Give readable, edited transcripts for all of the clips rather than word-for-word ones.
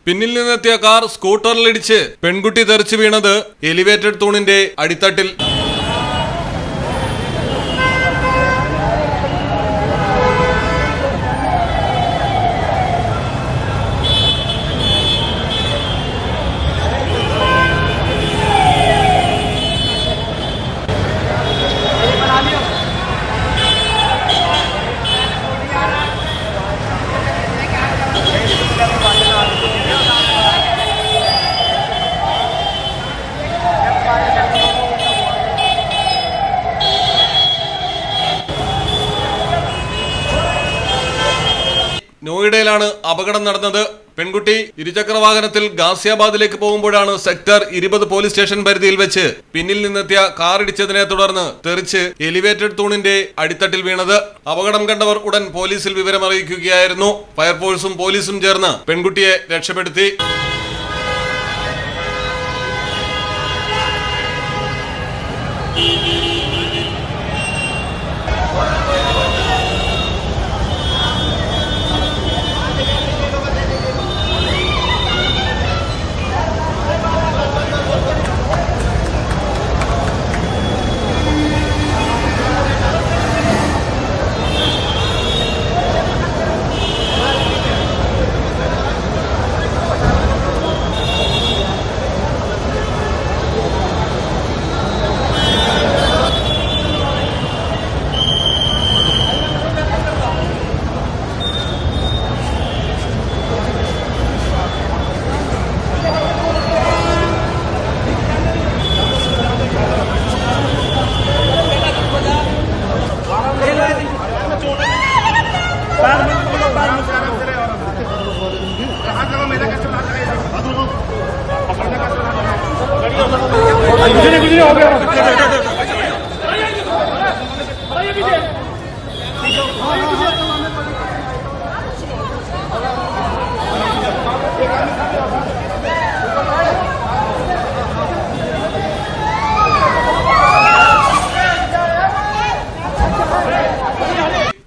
പിന്നിൽ നിന്നെത്തിയ കാർ സ്കൂട്ടറിലിടിച്ച് പെൺകുട്ടി തെറിച്ചു വീണത് എലിവേറ്റഡ് തൂണിന്റെ അടിത്തട്ടിൽ. നോയിഡയിലാണ് അപകടം നടന്നത്. പെൺകുട്ടി ഇരുചക്ര വാഹനത്തിൽ ഗാസിയാബാദിലേക്ക് പോകുമ്പോഴാണ് സെക്ടർ 20 പോലീസ് സ്റ്റേഷൻ പരിധിയിൽ വെച്ച് പിന്നിൽ നിന്നെത്തിയ കാർ ഇടിച്ചതിനെ തുടർന്ന് തെറിച്ച് എലിവേറ്റഡ് തൂണിന്റെ അടിത്തട്ടിൽ വീണത്. അപകടം കണ്ടവർ ഉടൻ പോലീസിൽ വിവരം അറിയിക്കുകയായിരുന്നു. ഫയർഫോഴ്സും പോലീസും ചേർന്ന് പെൺകുട്ടിയെ രക്ഷപ്പെടുത്തി.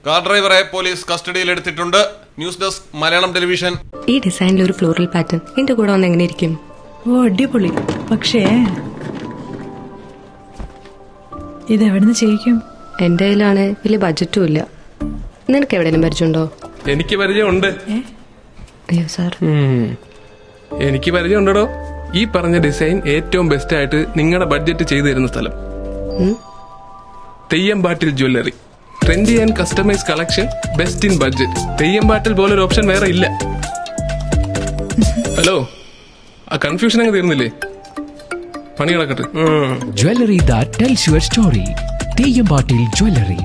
കാർ ഡ്രൈവറെ പോലീസ് കസ്റ്റഡിയിലെടുത്തിട്ടുണ്ട്. News desk Malayalam television. ഈ ഡിസൈനിൽ ഒരു ഫ്ലോറൽ പാറ്റേൺ എന്റെ കൂടെ വന്ന് എങ്ങനെ ഇരിക്കും? ഓ അടിപൊളി. പക്ഷേ ഇതെവിടുന്ന് ചെയ്യിക്കും? എന്റെ കയ്യിലാണ് വലിയ ബഡ്ജറ്റും ഇല്ല. നിനക്ക് എവിടെയും പരിചയമുണ്ടോ? എനിക്ക് പരിചയമുണ്ട്. അയ്യോ സാർ, എനിക്ക് പരിചയമുണ്ടോ. ഈ പറഞ്ഞ ഡിസൈൻ ഏറ്റവും ബെസ്റ്റ് ആയിട്ട് നിങ്ങളുടെ ബഡ്ജറ്റ് ചെയ്തു തരുന്ന സ്ഥലം Theyyampattil jewellery. Trendy and customise collection, best in budget. Theyyampattil പോലൊരു ഓപ്ഷൻ വേറെ ഇല്ല. ഹലോ, ആ കൺഫ്യൂഷൻ അങ്ങ് തീർന്നില്ലേ? പണി കിടക്കട്ടെ. Jewelry that tells your story. തെയ്യമ്പാട്ടിൽ jewellery.